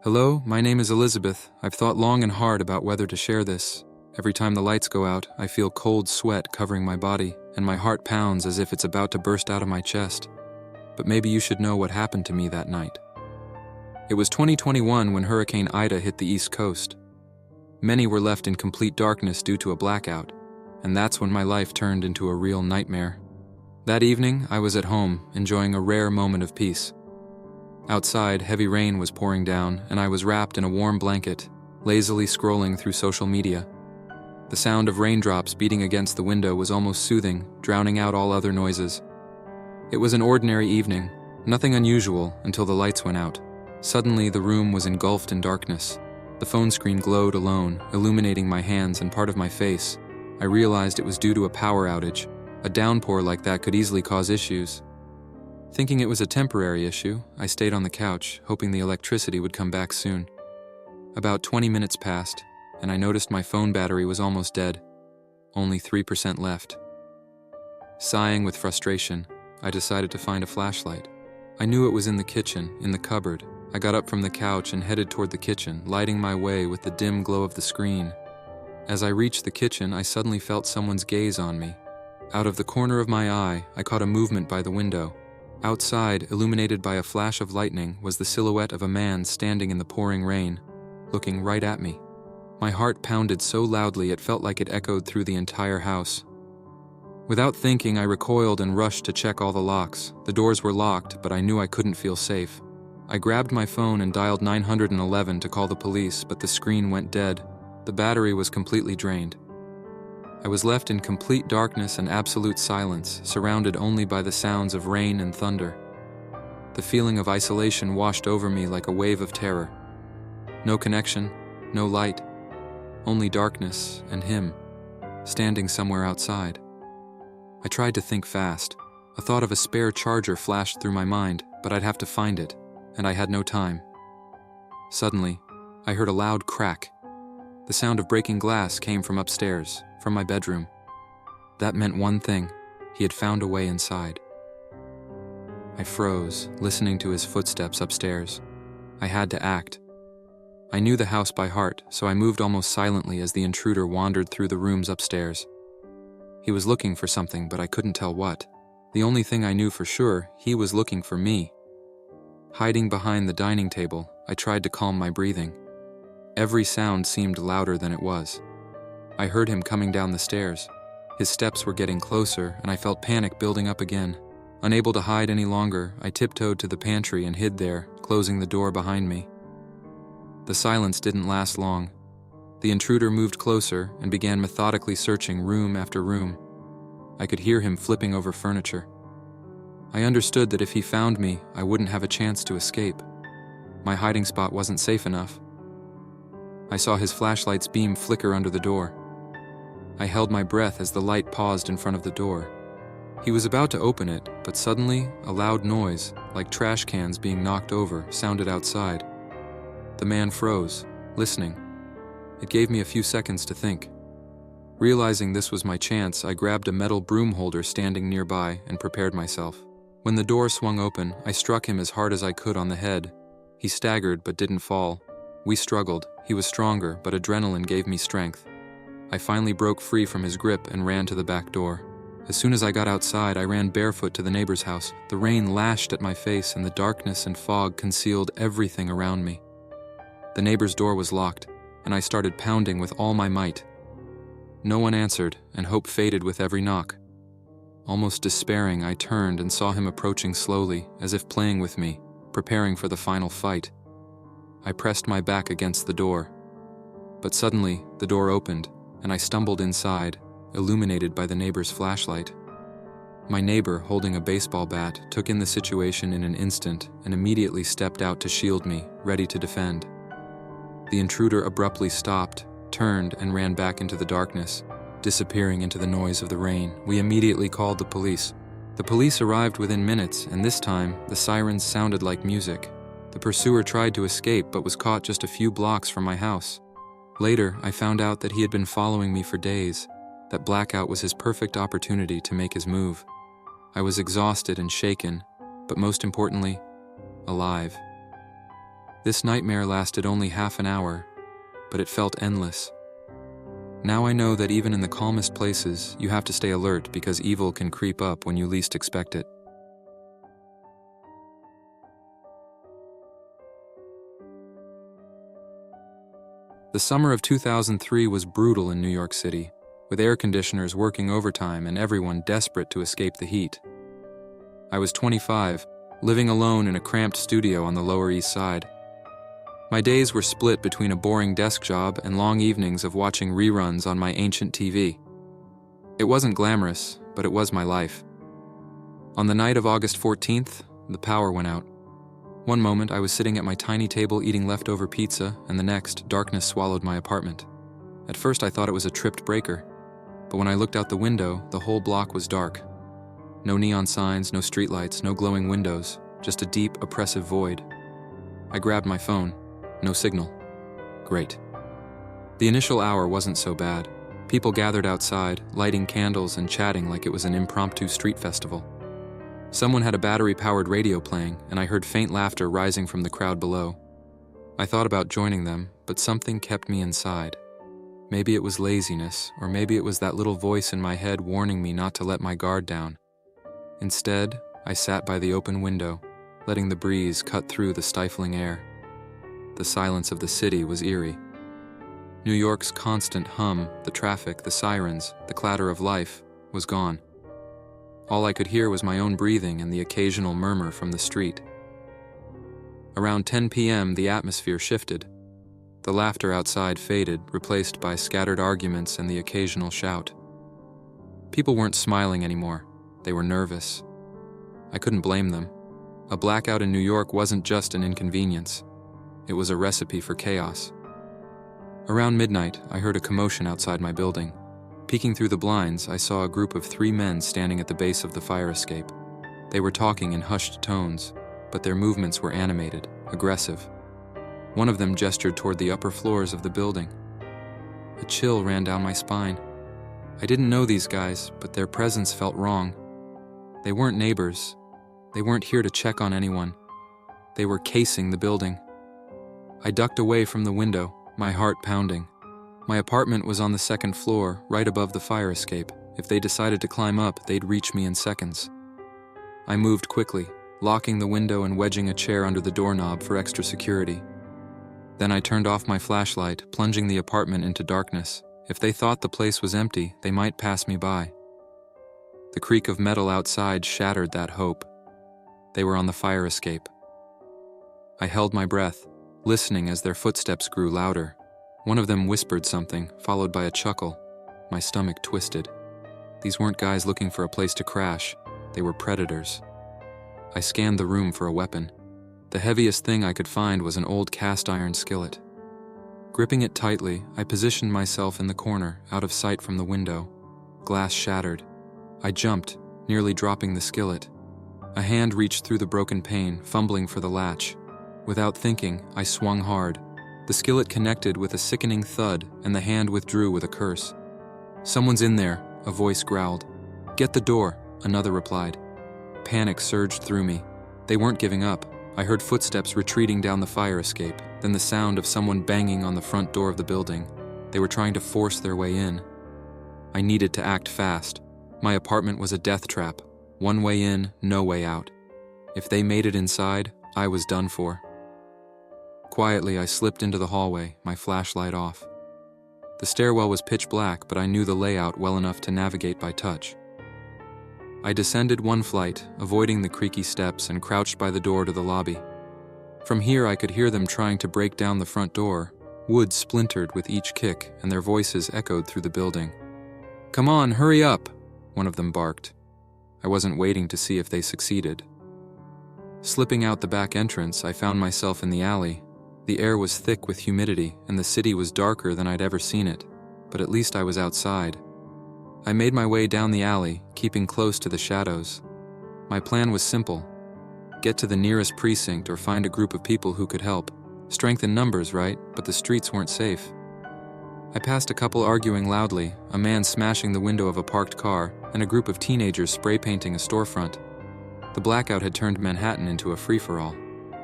Hello, my name is Elizabeth. I've thought long and hard about whether to share this. Every time the lights go out, I feel cold sweat covering my body, and my heart pounds as if it's about to burst out of my chest. But maybe you should know what happened to me that night. It was 2021 when Hurricane Ida hit the East Coast. Many were left in complete darkness due to a blackout, and that's when my life turned into a real nightmare. That evening, I was at home, enjoying a rare moment of peace. Outside, heavy rain was pouring down, and I was wrapped in a warm blanket, lazily scrolling through social media. The sound of raindrops beating against the window was almost soothing, drowning out all other noises. It was an ordinary evening, nothing unusual until the lights went out. Suddenly, the room was engulfed in darkness. The phone screen glowed alone, illuminating my hands and part of my face. I realized it was due to a power outage. A downpour like that could easily cause issues. Thinking it was a temporary issue, I stayed on the couch, hoping the electricity would come back soon. About 20 minutes passed, and I noticed my phone battery was almost dead. Only 3% left. Sighing with frustration, I decided to find a flashlight. I knew it was in the kitchen, in the cupboard. I got up from the couch and headed toward the kitchen, lighting my way with the dim glow of the screen. As I reached the kitchen, I suddenly felt someone's gaze on me. Out of the corner of my eye, I caught a movement by the window. Outside, illuminated by a flash of lightning, was the silhouette of a man standing in the pouring rain, looking right at me. My heart pounded so loudly it felt like it echoed through the entire house. Without thinking, I recoiled and rushed to check all the locks. The doors were locked, but I knew I couldn't feel safe. I grabbed my phone and dialed 911 to call the police, but the screen went dead. The battery was completely drained. I was left in complete darkness and absolute silence, surrounded only by the sounds of rain and thunder. The feeling of isolation washed over me like a wave of terror. No connection, no light, only darkness and him, standing somewhere outside. I tried to think fast. A thought of a spare charger flashed through my mind, but I'd have to find it, and I had no time. Suddenly, I heard a loud crack. The sound of breaking glass came from upstairs, from my bedroom. That meant one thing: he had found a way inside. I froze, listening to his footsteps upstairs. I had to act. I knew the house by heart, so I moved almost silently as the intruder wandered through the rooms upstairs. He was looking for something, but I couldn't tell what. The only thing I knew for sure, he was looking for me. Hiding behind the dining table, I tried to calm my breathing. Every sound seemed louder than it was. I heard him coming down the stairs. His steps were getting closer, and I felt panic building up again. Unable to hide any longer, I tiptoed to the pantry and hid there, closing the door behind me. The silence didn't last long. The intruder moved closer and began methodically searching room after room. I could hear him flipping over furniture. I understood that if he found me, I wouldn't have a chance to escape. My hiding spot wasn't safe enough. I saw his flashlight's beam flicker under the door. I held my breath as the light paused in front of the door. He was about to open it, but suddenly, a loud noise, like trash cans being knocked over, sounded outside. The man froze, listening. It gave me a few seconds to think. Realizing this was my chance, I grabbed a metal broom holder standing nearby and prepared myself. When the door swung open, I struck him as hard as I could on the head. He staggered but didn't fall. We struggled. He was stronger, but adrenaline gave me strength. I finally broke free from his grip and ran to the back door. As soon as I got outside, I ran barefoot to the neighbor's house. The rain lashed at my face, and the darkness and fog concealed everything around me. The neighbor's door was locked, and I started pounding with all my might. No one answered, and hope faded with every knock. Almost despairing, I turned and saw him approaching slowly, as if playing with me, preparing for the final fight. I pressed my back against the door. But suddenly, the door opened, and I stumbled inside, illuminated by the neighbor's flashlight. My neighbor, holding a baseball bat, took in the situation in an instant and immediately stepped out to shield me, ready to defend. The intruder abruptly stopped, turned, and ran back into the darkness, disappearing into the noise of the rain. We immediately called the police. The police arrived within minutes, and this time, the sirens sounded like music. The pursuer tried to escape but was caught just a few blocks from my house. Later, I found out that he had been following me for days, that Blackout was his perfect opportunity to make his move. I was exhausted and shaken, but most importantly, alive. This nightmare lasted only half an hour, but it felt endless. Now I know that even in the calmest places, you have to stay alert because evil can creep up when you least expect it. The summer of 2003 was brutal in New York City, with air conditioners working overtime and everyone desperate to escape the heat. I was 25, living alone in a cramped studio on the Lower East Side. My days were split between a boring desk job and long evenings of watching reruns on my ancient TV. It wasn't glamorous, but it was my life. On the night of August 14th, the power went out. One moment, I was sitting at my tiny table eating leftover pizza, and the next, darkness swallowed my apartment. At first, I thought it was a tripped breaker, but when I looked out the window, the whole block was dark. No neon signs, no streetlights, no glowing windows, just a deep, oppressive void. I grabbed my phone. No signal. Great. The initial hour wasn't so bad. People gathered outside, lighting candles and chatting like it was an impromptu street festival. Someone had a battery-powered radio playing, and I heard faint laughter rising from the crowd below. I thought about joining them, but something kept me inside. Maybe it was laziness, or maybe it was that little voice in my head warning me not to let my guard down. Instead, I sat by the open window, letting the breeze cut through the stifling air. The silence of the city was eerie. New York's constant hum, the traffic, the sirens, the clatter of life, was gone. All I could hear was my own breathing and the occasional murmur from the street. Around 10 p.m., the atmosphere shifted. The laughter outside faded, replaced by scattered arguments and the occasional shout. People weren't smiling anymore. They were nervous. I couldn't blame them. A blackout in New York wasn't just an inconvenience. It was a recipe for chaos. Around midnight, I heard a commotion outside my building. Peeking through the blinds, I saw a group of 3 men standing at the base of the fire escape. They were talking in hushed tones, but their movements were animated, aggressive. One of them gestured toward the upper floors of the building. A chill ran down my spine. I didn't know these guys, but their presence felt wrong. They weren't neighbors. They weren't here to check on anyone. They were casing the building. I ducked away from the window, my heart pounding. My apartment was on the 2nd floor, right above the fire escape. If they decided to climb up, they'd reach me in seconds. I moved quickly, locking the window and wedging a chair under the doorknob for extra security. Then I turned off my flashlight, plunging the apartment into darkness. If they thought the place was empty, they might pass me by. The creak of metal outside shattered that hope. They were on the fire escape. I held my breath, listening as their footsteps grew louder. One of them whispered something, followed by a chuckle. My stomach twisted. These weren't guys looking for a place to crash. They were predators. I scanned the room for a weapon. The heaviest thing I could find was an old cast-iron skillet. Gripping it tightly, I positioned myself in the corner, out of sight from the window. Glass shattered. I jumped, nearly dropping the skillet. A hand reached through the broken pane, fumbling for the latch. Without thinking, I swung hard. The skillet connected with a sickening thud, and the hand withdrew with a curse. "Someone's in there," a voice growled. "Get the door," another replied. Panic surged through me. They weren't giving up. I heard footsteps retreating down the fire escape, then the sound of someone banging on the front door of the building. They were trying to force their way in. I needed to act fast. My apartment was a death trap. One way in, no way out. If they made it inside, I was done for. Quietly, I slipped into the hallway, my flashlight off. The stairwell was pitch black, but I knew the layout well enough to navigate by touch. I descended one flight, avoiding the creaky steps, and crouched by the door to the lobby. From here, I could hear them trying to break down the front door. Wood splintered with each kick, and their voices echoed through the building. "Come on, hurry up," one of them barked. I wasn't waiting to see if they succeeded. Slipping out the back entrance, I found myself in the alley. The air was thick with humidity, and the city was darker than I'd ever seen it, but at least I was outside. I made my way down the alley, keeping close to the shadows. My plan was simple. Get to the nearest precinct or find a group of people who could help. Strength in numbers, right? But the streets weren't safe. I passed a couple arguing loudly, a man smashing the window of a parked car, and a group of teenagers spray painting a storefront. The blackout had turned Manhattan into a free-for-all.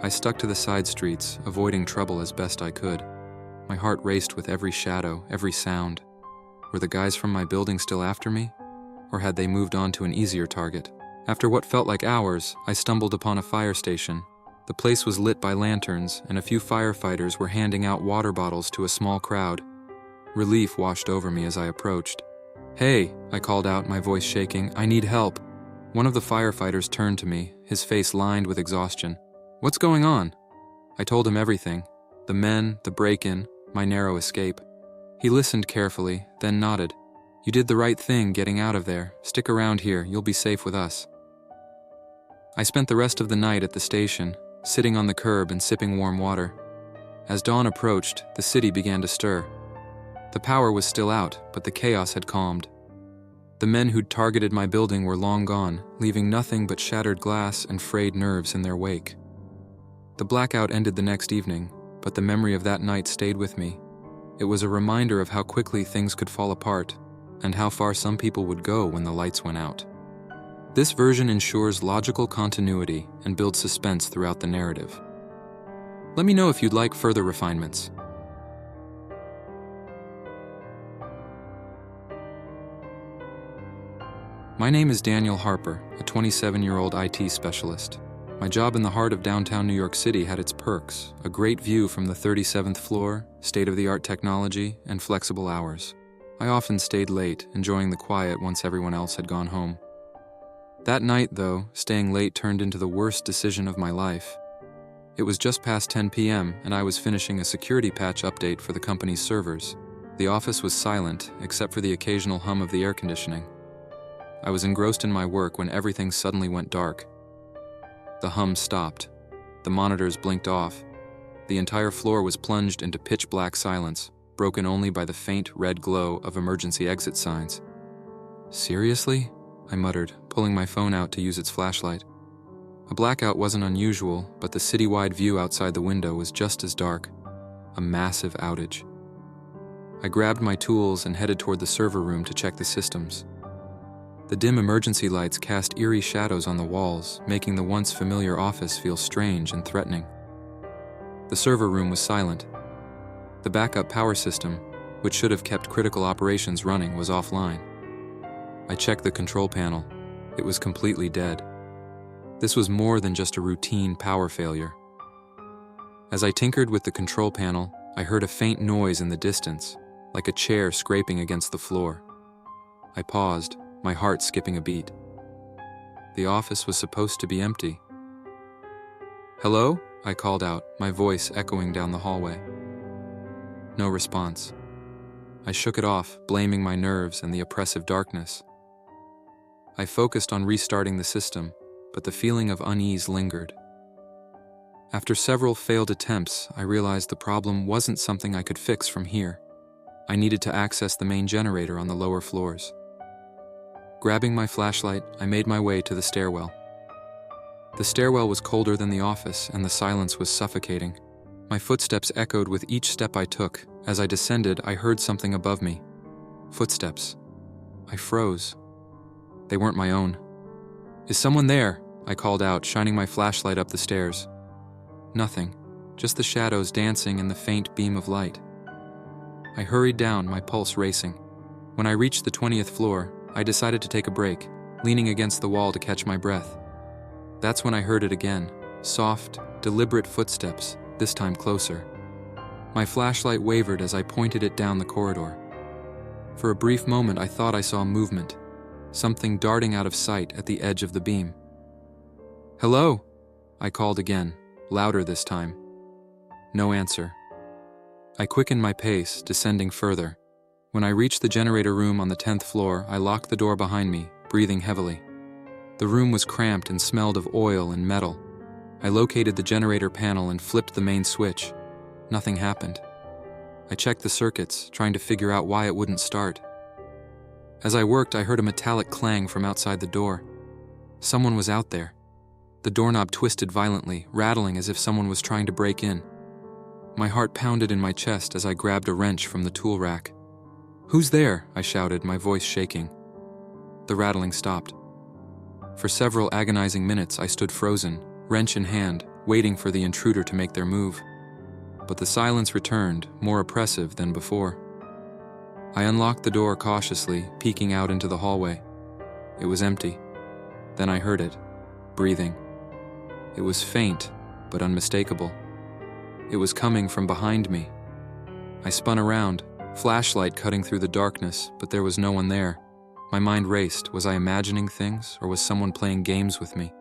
I stuck to the side streets, avoiding trouble as best I could. My heart raced with every shadow, every sound. Were the guys from my building still after me? Or had they moved on to an easier target? After what felt like hours, I stumbled upon a fire station. The place was lit by lanterns, and a few firefighters were handing out water bottles to a small crowd. Relief washed over me as I approached. "Hey," I called out, my voice shaking, "I need help." One of the firefighters turned to me, his face lined with exhaustion. "What's going on?" I told him everything. The men, the break-in, my narrow escape. He listened carefully, then nodded. "You did the right thing getting out of there. Stick around here, you'll be safe with us." I spent the rest of the night at the station, sitting on the curb and sipping warm water. As dawn approached, the city began to stir. The power was still out, but the chaos had calmed. The men who'd targeted my building were long gone, leaving nothing but shattered glass and frayed nerves in their wake. The blackout ended the next evening, but the memory of that night stayed with me. It was a reminder of how quickly things could fall apart, and how far some people would go when the lights went out. This version ensures logical continuity and builds suspense throughout the narrative. Let me know if you'd like further refinements. My name is Daniel Harper, a 27-year-old IT specialist. My job in the heart of downtown New York City had its perks: a great view from the 37th floor, state-of-the-art technology, and flexible hours. I often stayed late, enjoying the quiet once everyone else had gone home. That night, though, staying late turned into the worst decision of my life. It was just past 10 p.m., and I was finishing a security patch update for the company's servers. The office was silent, except for the occasional hum of the air conditioning. I was engrossed in my work when everything suddenly went dark. The hum stopped. The monitors blinked off. The entire floor was plunged into pitch-black silence, broken only by the faint red glow of emergency exit signs. "Seriously?" I muttered, pulling my phone out to use its flashlight. A blackout wasn't unusual, but the citywide view outside the window was just as dark. A massive outage. I grabbed my tools and headed toward the server room to check the systems. The dim emergency lights cast eerie shadows on the walls, making the once familiar office feel strange and threatening. The server room was silent. The backup power system, which should have kept critical operations running, was offline. I checked the control panel. It was completely dead. This was more than just a routine power failure. As I tinkered with the control panel, I heard a faint noise in the distance, like a chair scraping against the floor. I paused, my heart skipping a beat. The office was supposed to be empty. "Hello?" I called out, my voice echoing down the hallway. No response. I shook it off, blaming my nerves and the oppressive darkness. I focused on restarting the system, but the feeling of unease lingered. After several failed attempts, I realized the problem wasn't something I could fix from here. I needed to access the main generator on the lower floors. Grabbing my flashlight, I made my way to the stairwell. The stairwell was colder than the office, and the silence was suffocating. My footsteps echoed with each step I took. As I descended, I heard something above me. Footsteps. I froze. They weren't my own. "Is someone there?" I called out, shining my flashlight up the stairs. Nothing, just the shadows dancing in the faint beam of light. I hurried down, my pulse racing. When I reached the 20th floor, I decided to take a break, leaning against the wall to catch my breath. That's when I heard it again, soft, deliberate footsteps, this time closer. My flashlight wavered as I pointed it down the corridor. For a brief moment, I thought I saw movement, something darting out of sight at the edge of the beam. "Hello?" I called again, louder this time. No answer. I quickened my pace, descending further. When I reached the generator room on the 10th floor, I locked the door behind me, breathing heavily. The room was cramped and smelled of oil and metal. I located the generator panel and flipped the main switch. Nothing happened. I checked the circuits, trying to figure out why it wouldn't start. As I worked, I heard a metallic clang from outside the door. Someone was out there. The doorknob twisted violently, rattling as if someone was trying to break in. My heart pounded in my chest as I grabbed a wrench from the tool rack. "Who's there?" I shouted, my voice shaking. The rattling stopped. For several agonizing minutes, I stood frozen, wrench in hand, waiting for the intruder to make their move. But the silence returned, more oppressive than before. I unlocked the door cautiously, peeking out into the hallway. It was empty. Then I heard it, breathing. It was faint, but unmistakable. It was coming from behind me. I spun around, flashlight cutting through the darkness, but there was no one there. My mind raced. Was I imagining things, or was someone playing games with me?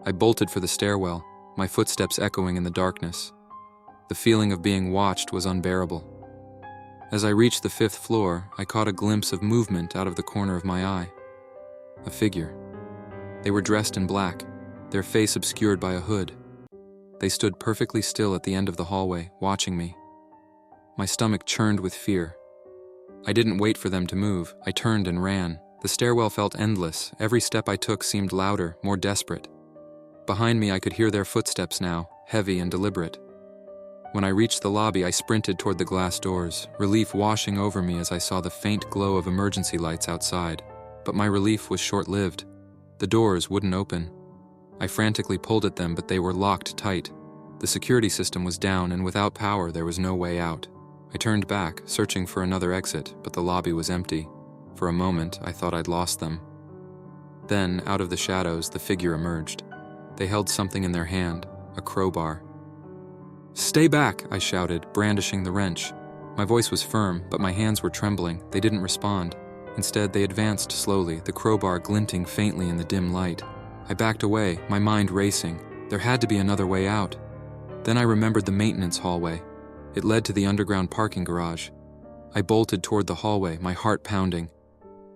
I bolted for the stairwell, my footsteps echoing in the darkness. The feeling of being watched was unbearable. As I reached the 5th floor, I caught a glimpse of movement out of the corner of my eye. A figure. They were dressed in black, their face obscured by a hood. They stood perfectly still at the end of the hallway, watching me. My stomach churned with fear. I didn't wait for them to move. I turned and ran. The stairwell felt endless. Every step I took seemed louder, more desperate. Behind me, I could hear their footsteps now, heavy and deliberate. When I reached the lobby, I sprinted toward the glass doors, relief washing over me as I saw the faint glow of emergency lights outside. But my relief was short-lived. The doors wouldn't open. I frantically pulled at them, but they were locked tight. The security system was down, and without power, there was no way out. I turned back, searching for another exit, but the lobby was empty. For a moment, I thought I'd lost them. Then, out of the shadows, the figure emerged. They held something in their hand, a crowbar. "Stay back!" I shouted, brandishing the wrench. My voice was firm, but my hands were trembling. They didn't respond. Instead, they advanced slowly, the crowbar glinting faintly in the dim light. I backed away, my mind racing. There had to be another way out. Then I remembered the maintenance hallway. It led to the underground parking garage. I bolted toward the hallway, my heart pounding.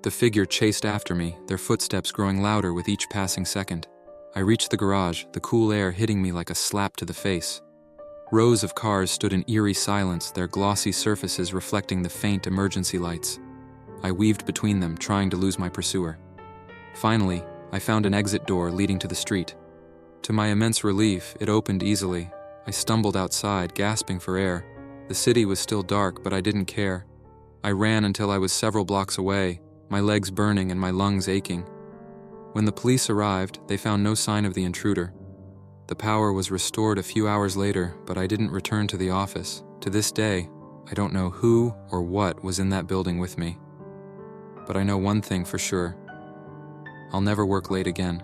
The figure chased after me, their footsteps growing louder with each passing second. I reached the garage, the cool air hitting me like a slap to the face. Rows of cars stood in eerie silence, their glossy surfaces reflecting the faint emergency lights. I weaved between them, trying to lose my pursuer. Finally, I found an exit door leading to the street. To my immense relief, it opened easily. I stumbled outside, gasping for air. The city was still dark, but I didn't care. I ran until I was several blocks away, my legs burning and my lungs aching. When the police arrived, they found no sign of the intruder. The power was restored a few hours later, but I didn't return to the office. To this day, I don't know who or what was in that building with me. But I know one thing for sure. I'll never work late again.